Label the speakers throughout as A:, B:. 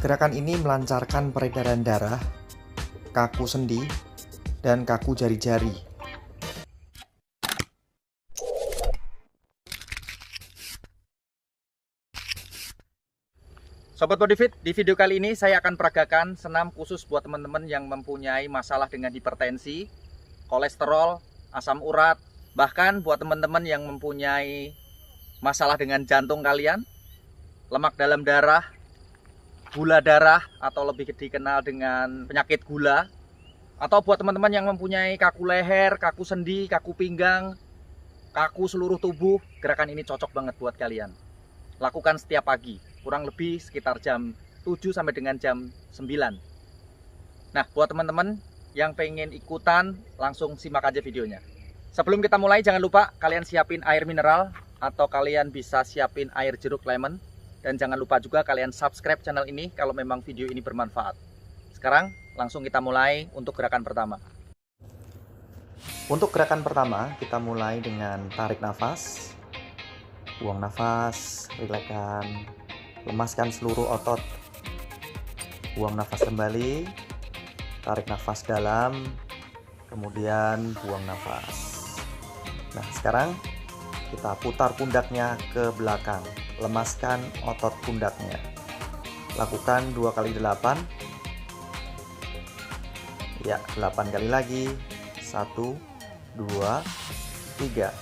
A: Gerakan ini melancarkan peredaran darah, kaku sendi, dan kaku jari-jari.
B: Sobat Bodyfit, di video kali ini saya akan peragakan senam khusus buat teman-teman yang mempunyai masalah dengan hipertensi, kolesterol, asam urat, bahkan buat teman-teman yang mempunyai masalah dengan jantung kalian, lemak dalam darah, gula darah, atau lebih dikenal dengan penyakit gula, atau buat teman-teman yang mempunyai kaku leher, kaku sendi, kaku pinggang, kaku seluruh tubuh. Gerakan ini cocok banget buat kalian. Lakukan setiap pagi, kurang lebih sekitar jam 7 sampai dengan jam 9. Nah, buat teman-teman yang pengen ikutan, langsung simak aja videonya. Sebelum kita mulai, jangan lupa kalian siapin air mineral, atau kalian bisa siapin air jeruk lemon. Dan jangan lupa juga kalian subscribe channel ini kalau memang video ini bermanfaat. Sekarang langsung kita mulai untuk gerakan pertama.
A: Untuk gerakan pertama, kita mulai dengan tarik nafas, buang nafas, rilekskan, lemaskan seluruh otot. Buang nafas kembali, tarik nafas dalam, kemudian buang nafas. Nah, sekarang kita putar pundaknya ke belakang, lemaskan otot pundaknya. Lakukan 2 kali 8. Ya, 8 kali lagi. 1, 2, 3,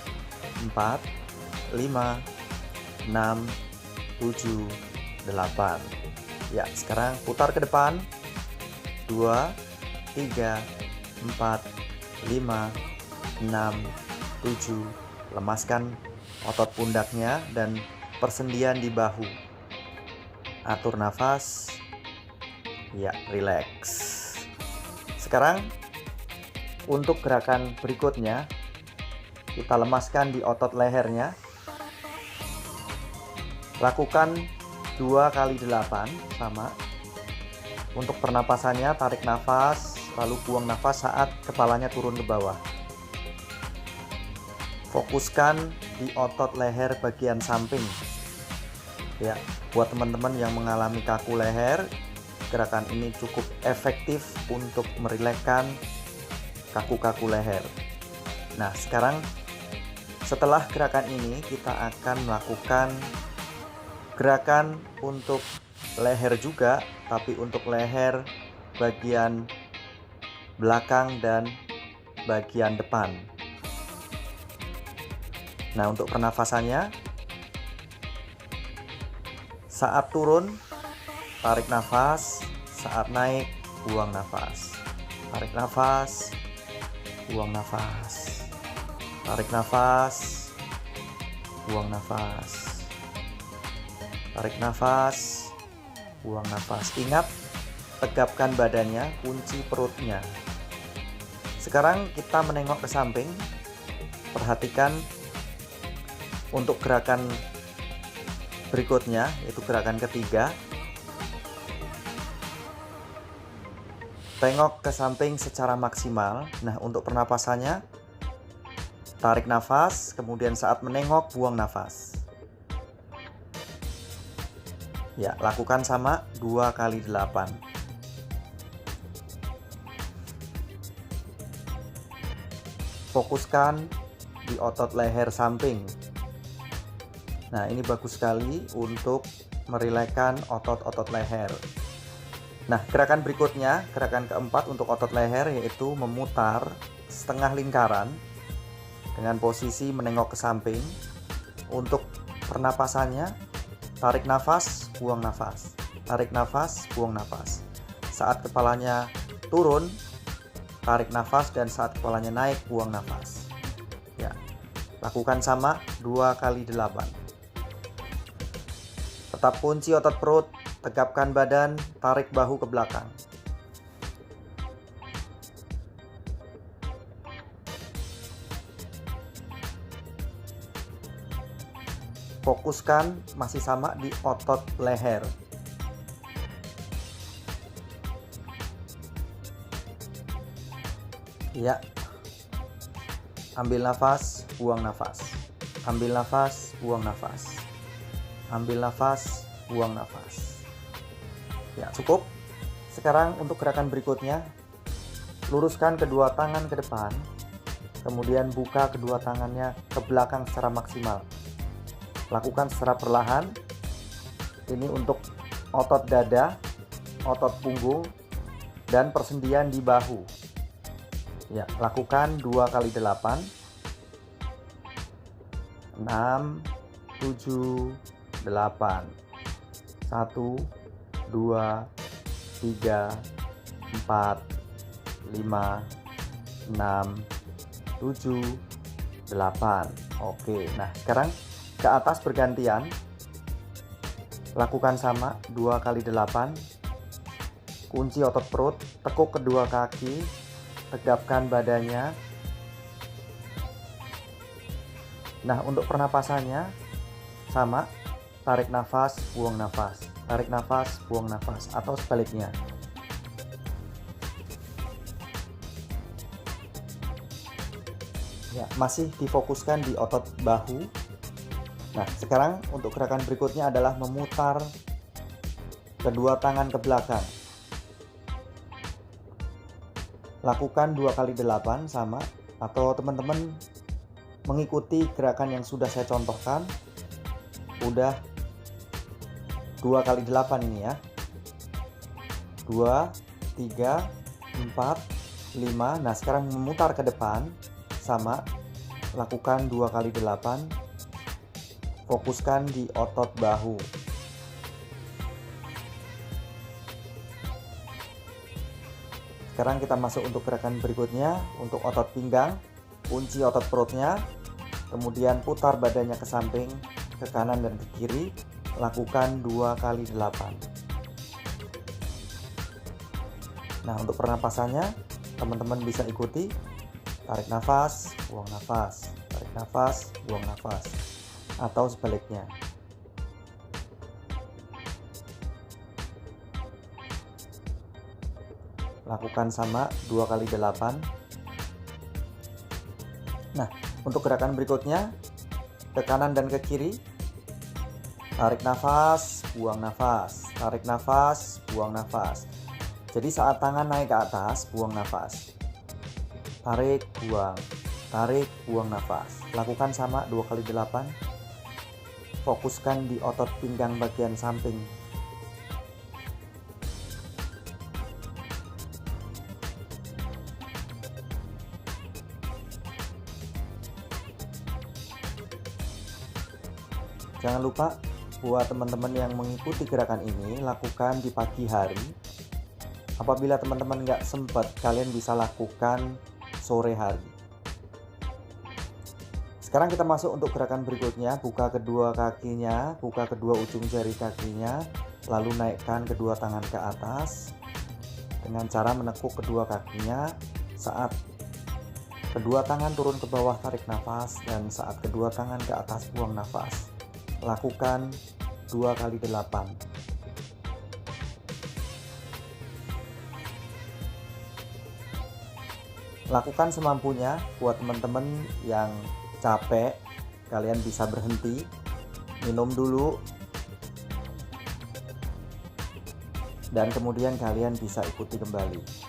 A: 4, 5, 6, 7, 8. Ya, sekarang putar ke depan. 2, 3, 4, 5, 6, 7. Lemaskan otot pundaknya dan persendian di bahu. Atur nafas. Ya, rileks. Sekarang untuk gerakan berikutnya, kita lemaskan di otot lehernya. Lakukan 2 kali 8 sama. Untuk pernapasannya, tarik nafas lalu buang nafas saat kepalanya turun ke bawah. Fokuskan di otot leher bagian samping. Ya, buat teman-teman yang mengalami kaku leher, gerakan ini cukup efektif untuk merilekskan kaku-kaku leher. Nah, sekarang setelah gerakan ini kita akan melakukan gerakan untuk leher juga, tapi untuk leher bagian belakang dan bagian depan. Nah, untuk pernafasannya, saat turun tarik nafas, saat naik buang nafas. Tarik nafas, buang nafas. Tarik nafas, buang nafas. Tarik nafas, buang nafas. Ingat, tegapkan badannya, kunci perutnya. Sekarang kita menengok ke samping. Perhatikan untuk gerakan berikutnya, yaitu gerakan ketiga. Tengok ke samping secara maksimal. Nah, untuk pernapasannya, tarik nafas, kemudian saat menengok buang nafas. Ya, lakukan sama 2 kali 8. Fokuskan di otot leher samping. Nah, ini bagus sekali untuk merilekskan otot-otot leher. Nah, gerakan berikutnya, gerakan keempat untuk otot leher, yaitu memutar setengah lingkaran dengan posisi menengok ke samping. Untuk pernapasannya, tarik nafas, buang nafas. Tarik nafas, buang nafas. Saat kepalanya turun, tarik nafas, dan saat kepalanya naik, buang nafas. Ya, lakukan sama 2 kali 8. Tetap kunci otot perut, tegapkan badan, tarik bahu ke belakang. Fokuskan masih sama di otot leher. Ya. Ambil nafas, buang nafas. Ambil nafas, buang nafas. Ambil nafas, buang nafas. Ya, cukup. Sekarang untuk gerakan berikutnya, luruskan kedua tangan ke depan, kemudian buka kedua tangannya ke belakang secara maksimal. Lakukan secara perlahan. Ini untuk otot dada, otot punggung, dan persendian di bahu. Ya, lakukan 2 kali 8. 6, 7, 8. 1, 2, 3, 4, 5, 6, 7, 8. Oke, nah sekarang ke atas bergantian. Lakukan sama 2 kali 8. Kunci otot perut, tekuk kedua kaki, tegapkan badannya. Nah, untuk pernapasannya sama, tarik nafas, buang nafas, tarik nafas, buang nafas, atau sebaliknya. Ya, masih difokuskan di otot bahu. Nah, sekarang untuk gerakan berikutnya adalah memutar kedua tangan ke belakang. Lakukan 2 kali 8 sama, atau teman-teman mengikuti gerakan yang sudah saya contohkan. Udah 2 kali 8 ini ya. 2, 3, 4, 5. Nah, sekarang memutar ke depan sama. Lakukan 2 kali 8. Fokuskan di otot bahu. Sekarang kita masuk untuk gerakan berikutnya, untuk otot pinggang. Kunci otot perutnya, kemudian putar badannya ke samping, ke kanan dan ke kiri. Lakukan 2 kali 8. Nah, untuk pernapasannya teman-teman bisa ikuti. Tarik nafas, buang nafas, tarik nafas, buang nafas, atau sebaliknya. Lakukan sama 2 kali 8. Nah, untuk gerakan berikutnya, ke kanan dan ke kiri. Tarik nafas, buang nafas, tarik nafas, buang nafas. Jadi saat tangan naik ke atas, buang nafas. Tarik, buang nafas. Lakukan sama 2 kali 8. Fokuskan di otot pinggang bagian samping. Jangan lupa buat teman-teman yang mengikuti gerakan ini, lakukan di pagi hari. Apabila teman-teman nggak sempat, kalian bisa lakukan sore hari. Sekarang kita masuk untuk gerakan berikutnya. Buka kedua kakinya, buka kedua ujung jari kakinya, lalu naikkan kedua tangan ke atas dengan cara menekuk kedua kakinya. Saat kedua tangan turun ke bawah, tarik nafas, dan saat kedua tangan ke atas, buang nafas. Lakukan 2 kali 8. Lakukan semampunya. Buat teman-teman yang capek, kalian bisa berhenti, minum dulu, dan kemudian kalian bisa ikuti kembali.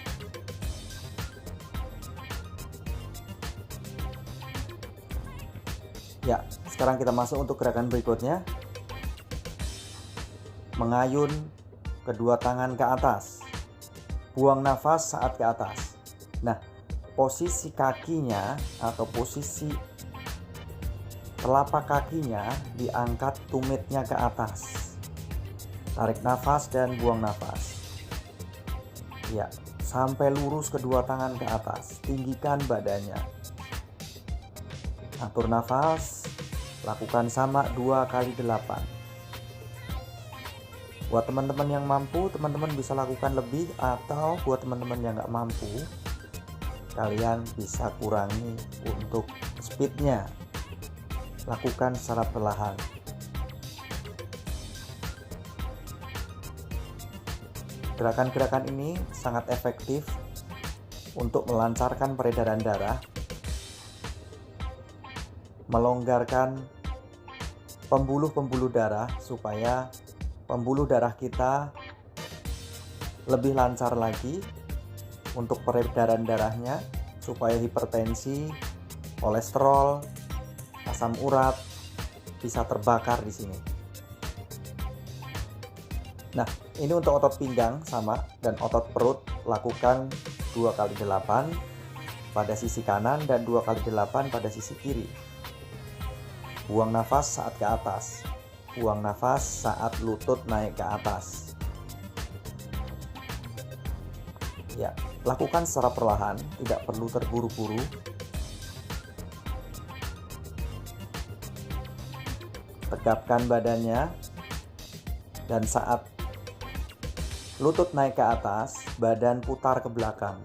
A: Ya, sekarang kita masuk untuk gerakan berikutnya. Mengayun kedua tangan ke atas. Buang nafas saat ke atas. Nah, posisi kakinya atau posisi telapak kakinya diangkat tumitnya ke atas. Tarik nafas dan buang nafas. Ya, sampai lurus kedua tangan ke atas. Tinggikan badannya. Atur nafas. Lakukan sama 2 kali 8. Buat teman-teman yang mampu, teman-teman bisa lakukan lebih, atau buat teman-teman yang nggak mampu, kalian bisa kurangi untuk speednya. Lakukan secara perlahan. Gerakan-gerakan ini sangat efektif untuk melancarkan peredaran darah, melonggarkan pembuluh-pembuluh darah supaya pembuluh darah kita lebih lancar lagi untuk peredaran darahnya, supaya hipertensi, kolesterol, asam urat bisa terbakar di sini. Nah, ini untuk otot pinggang sama, dan otot perut lakukan 2 kali 8 pada sisi kanan dan 2 kali 8 pada sisi kiri. Buang nafas saat ke atas. Buang nafas saat lutut naik ke atas. Ya, lakukan secara perlahan, tidak perlu terburu-buru. Tegapkan badannya, dan saat lutut naik ke atas, badan putar ke belakang.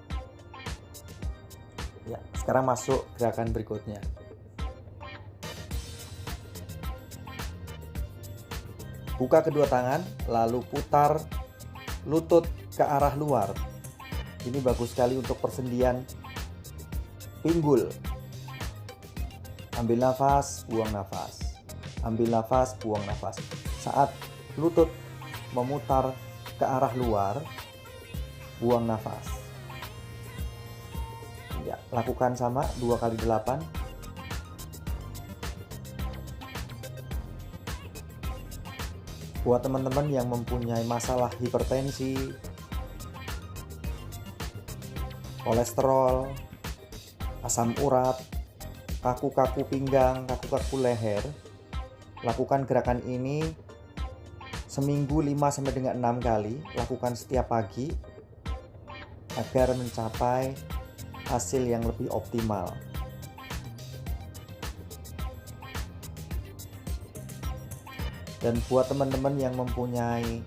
A: Ya, sekarang masuk gerakan berikutnya. Buka kedua tangan, lalu putar lutut ke arah luar. Ini bagus sekali untuk persendian pinggul. Ambil nafas, buang nafas. Ambil nafas, buang nafas. Saat lutut memutar ke arah luar, buang nafas. Ya, lakukan sama 2 kali 8. Buat teman-teman yang mempunyai masalah hipertensi, kolesterol, asam urat, kaku-kaku pinggang, kaku-kaku leher, lakukan gerakan ini seminggu 5-6 kali, lakukan setiap pagi agar mencapai hasil yang lebih optimal. Dan buat teman-teman yang mempunyai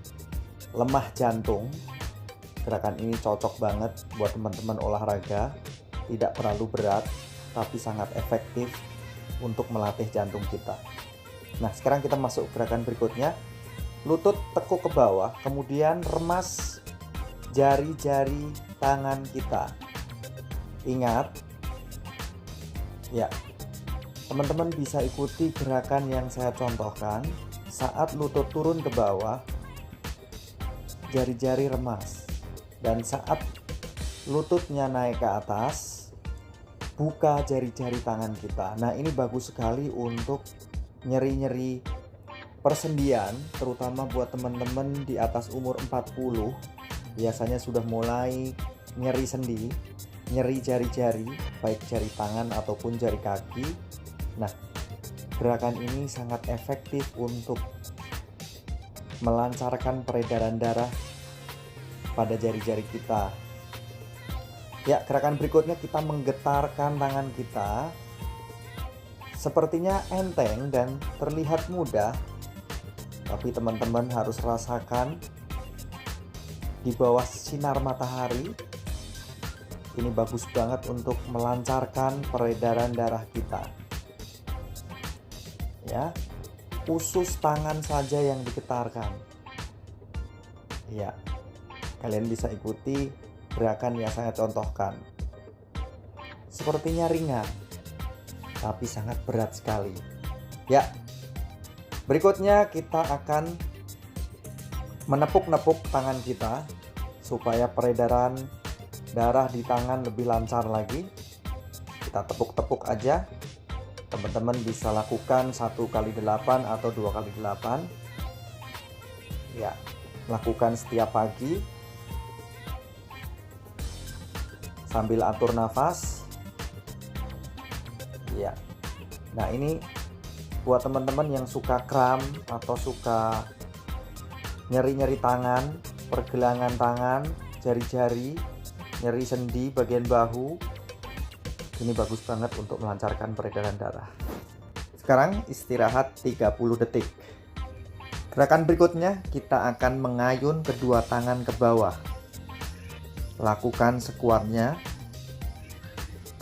A: lemah jantung, gerakan ini cocok banget buat teman-teman olahraga. Tidak terlalu berat, tapi sangat efektif untuk melatih jantung kita. Nah, sekarang kita masuk gerakan berikutnya. Lutut tekuk ke bawah, kemudian remas jari-jari tangan kita. Ingat, ya, teman-teman bisa ikuti gerakan yang saya contohkan. Saat lutut turun ke bawah, jari-jari remas. Dan saat lututnya naik ke atas, buka jari-jari tangan kita. Nah, ini bagus sekali untuk nyeri-nyeri persendian, terutama buat teman-teman di atas umur 40. Biasanya sudah mulai nyeri sendi, nyeri jari-jari, baik jari tangan ataupun jari kaki. Nah, gerakan ini sangat efektif untuk melancarkan peredaran darah pada jari-jari kita. Ya, gerakan berikutnya kita menggetarkan tangan kita. Sepertinya enteng dan terlihat mudah, tapi teman-teman harus rasakan di bawah sinar matahari. Ini bagus banget untuk melancarkan peredaran darah kita. Ya, usus tangan saja yang digetarkan. Ya, kalian bisa ikuti gerakan yang saya contohkan. Sepertinya ringan, tapi sangat berat sekali. Ya, berikutnya kita akan menepuk-nepuk tangan kita supaya peredaran darah di tangan lebih lancar lagi. Kita tepuk-tepuk aja. Teman-teman bisa lakukan 1 kali 8 atau 2 kali 8. Ya, lakukan setiap pagi sambil atur nafas. Ya. Nah, ini buat teman-teman yang suka kram atau suka nyeri-nyeri tangan, pergelangan tangan, jari-jari, nyeri sendi bagian bahu. Ini bagus banget untuk melancarkan peredaran darah. Sekarang istirahat 30 detik. Gerakan berikutnya kita akan mengayun kedua tangan ke bawah. Lakukan sekuatnya.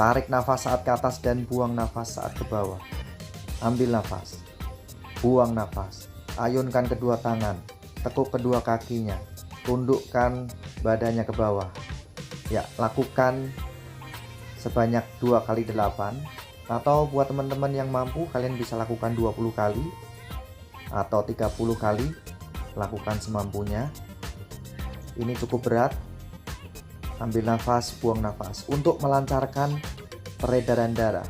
A: Tarik nafas saat ke atas dan buang nafas saat ke bawah. Ambil nafas. Buang nafas. Ayunkan kedua tangan. Tekuk kedua kakinya. Tundukkan badannya ke bawah. Ya, lakukan sebanyak 2 kali 8, atau buat teman-teman yang mampu kalian bisa lakukan 20 kali atau 30 kali, lakukan semampunya. ini cukup berat. Ambil nafas, buang nafas. Untuk melancarkan peredaran darah,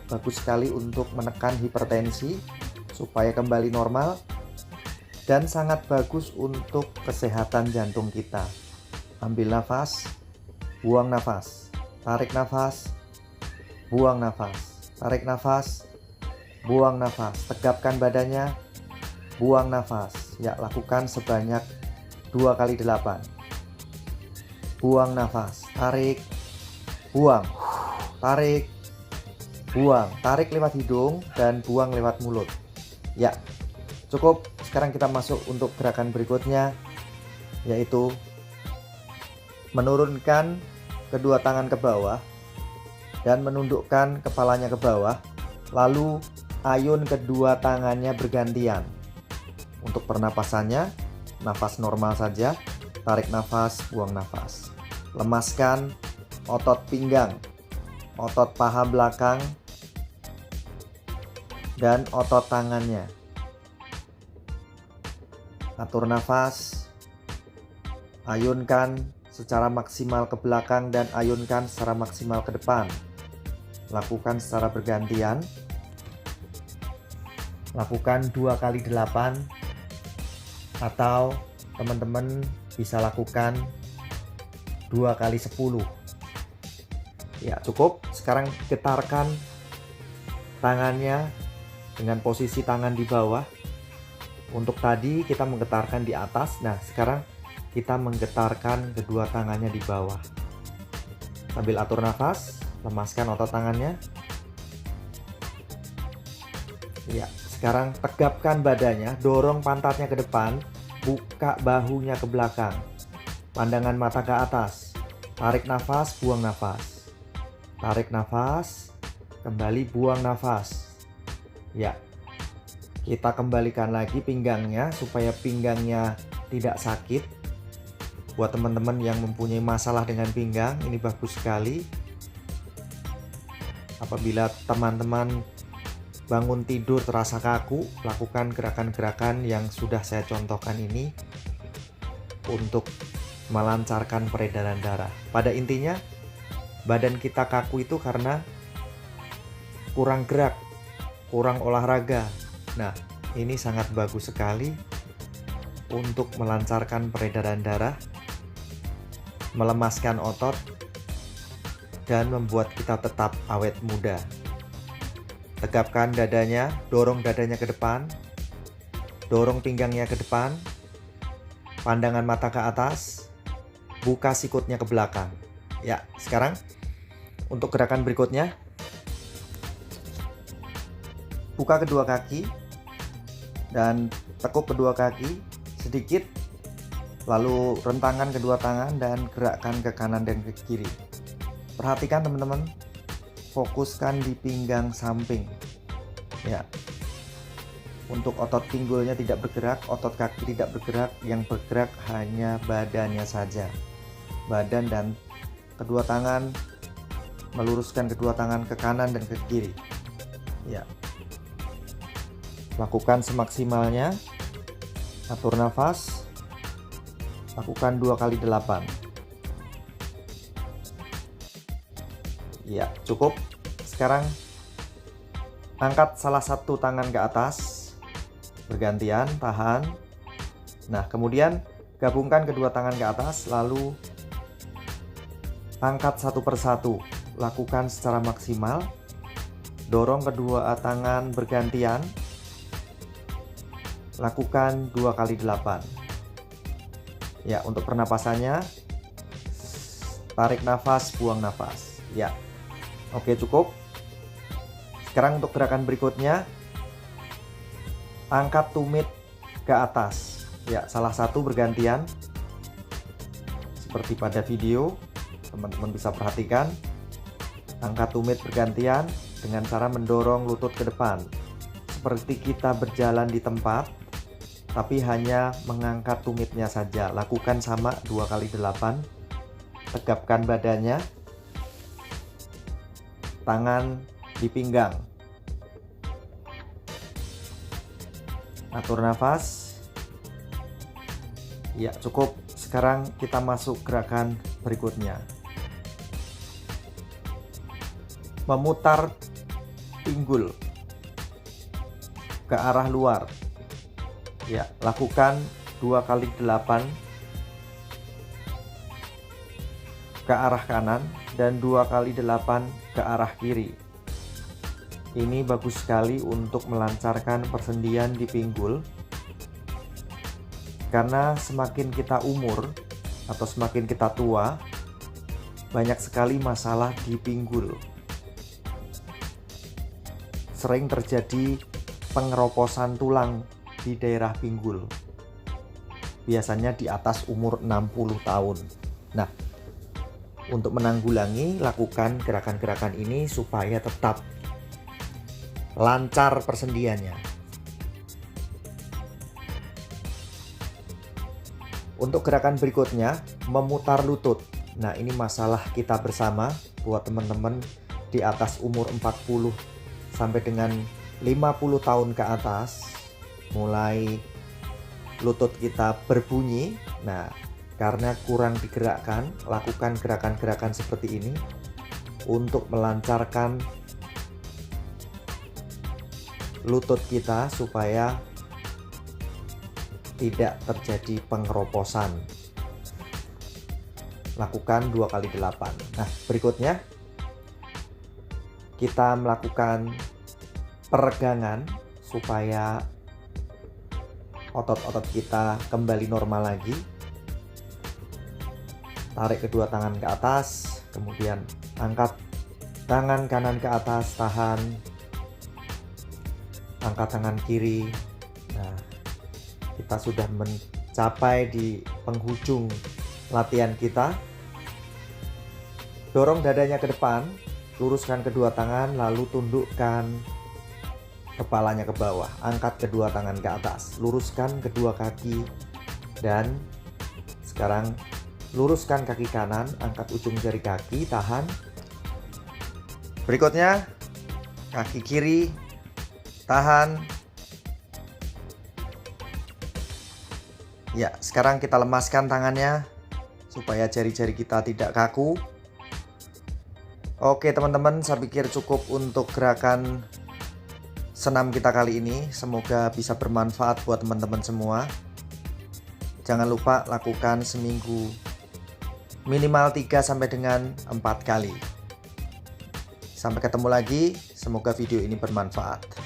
A: bagus sekali untuk menekan hipertensi supaya kembali normal, dan sangat bagus untuk kesehatan jantung kita. Ambil nafas, buang nafas, tarik nafas, buang nafas, tarik nafas, buang nafas, tegapkan badannya, buang nafas. Ya, lakukan sebanyak 2 kali 8. Buang nafas, tarik, buang, tarik, buang. Tarik lewat hidung dan buang lewat mulut. Ya, cukup. Sekarang kita masuk untuk gerakan berikutnya, yaitu menurunkan kedua tangan ke bawah dan menundukkan kepalanya ke bawah, lalu ayun kedua tangannya bergantian. Untuk pernapasannya, nafas normal saja, tarik nafas, buang nafas. Lemaskan otot pinggang, otot paha belakang, dan otot tangannya. Atur nafas, ayunkan secara maksimal ke belakang dan ayunkan secara maksimal ke depan. Lakukan secara bergantian. Lakukan 2 kali 8, atau teman-teman bisa lakukan 2 kali 10. Ya, cukup. Sekarang getarkan tangannya dengan posisi tangan di bawah. Untuk tadi kita menggetarkan di atas. Nah, sekarang kita menggetarkan kedua tangannya di bawah. Sambil atur nafas, lemaskan otot tangannya. Ya, sekarang tegapkan badannya, dorong pantatnya ke depan, buka bahunya ke belakang. Pandangan mata ke atas. Tarik nafas, buang nafas. Tarik nafas, kembali buang nafas. Ya. Kita kembalikan lagi pinggangnya supaya pinggangnya tidak sakit. Buat teman-teman yang mempunyai masalah dengan pinggang, ini bagus sekali. Apabila teman-teman bangun tidur terasa kaku, lakukan gerakan-gerakan yang sudah saya contohkan ini untuk melancarkan peredaran darah. Pada intinya, badan kita kaku itu karena kurang gerak, kurang olahraga. Nah, ini sangat bagus sekali untuk melancarkan peredaran darah, melemaskan otot, dan membuat kita tetap awet muda. Tegapkan dadanya, dorong dadanya ke depan, dorong pinggangnya ke depan, pandangan mata ke atas, buka sikutnya ke belakang. Ya, sekarang untuk gerakan berikutnya, buka kedua kaki dan tekuk kedua kaki sedikit, lalu rentangkan kedua tangan dan gerakkan ke kanan dan ke kiri. Perhatikan teman-teman, fokuskan di pinggang samping. Ya, untuk otot pinggulnya tidak bergerak, otot kaki tidak bergerak, yang bergerak hanya badannya saja. Badan dan kedua tangan, meluruskan kedua tangan ke kanan dan ke kiri. Ya. Lakukan semaksimalnya. Atur nafas. Lakukan 2 kali 8. Ya, cukup. Sekarang angkat salah satu tangan ke atas, bergantian, tahan. Nah, kemudian gabungkan kedua tangan ke atas, lalu angkat satu persatu. Lakukan secara maksimal. Dorong kedua tangan bergantian. Lakukan 2 kali 8. Ya, untuk pernapasannya, tarik nafas, buang nafas. Ya, oke, cukup. Sekarang untuk gerakan berikutnya, angkat tumit ke atas. Ya, salah satu bergantian. Seperti pada video, teman-teman bisa perhatikan. Angkat tumit bergantian dengan cara mendorong lutut ke depan. Seperti kita berjalan di tempat, tapi hanya mengangkat tumitnya saja. Lakukan sama 2 kali 8. Tegapkan badannya, tangan di pinggang. Atur nafas. Ya, cukup. sekarang kita masuk gerakan berikutnya. Memutar pinggul ke arah luar. Ya, lakukan 2 kali 8 ke arah kanan dan 2 kali 8 ke arah kiri. Ini bagus sekali untuk melancarkan persendian di pinggul. Karena semakin kita umur atau semakin kita tua, banyak sekali masalah di pinggul. Sering terjadi pengeroposan tulang di daerah pinggul. Biasanya di atas umur 60 tahun. Nah, untuk menanggulangi, lakukan gerakan-gerakan ini supaya tetap lancar persendiannya. Untuk gerakan berikutnya, memutar lutut. Nah, ini masalah kita bersama buat teman-teman di atas umur 40 sampai dengan 50 tahun ke atas. Mulai lutut kita berbunyi. Nah, karena kurang digerakkan, lakukan gerakan-gerakan seperti ini untuk melancarkan lutut kita supaya tidak terjadi pengeroposan. Lakukan 2 kali 8. Nah, berikutnya kita melakukan peregangan supaya otot-otot kita kembali normal lagi. Tarik kedua tangan ke atas, kemudian angkat tangan kanan ke atas, tahan. Angkat tangan kiri. Nah, kita sudah mencapai di penghujung latihan kita. Dorong dadanya ke depan, luruskan kedua tangan, lalu tundukkan kepalanya ke bawah. Angkat kedua tangan ke atas, luruskan kedua kaki, dan sekarang luruskan kaki kanan, angkat ujung jari kaki, tahan. Berikutnya, kaki kiri, tahan. Ya, sekarang kita lemaskan tangannya supaya jari-jari kita tidak kaku. Oke teman-teman, saya pikir cukup untuk gerakan senam kita kali ini. Semoga bisa bermanfaat buat teman-teman semua. Jangan lupa lakukan seminggu minimal 3 sampai dengan 4 kali. Sampai ketemu lagi, semoga video ini bermanfaat.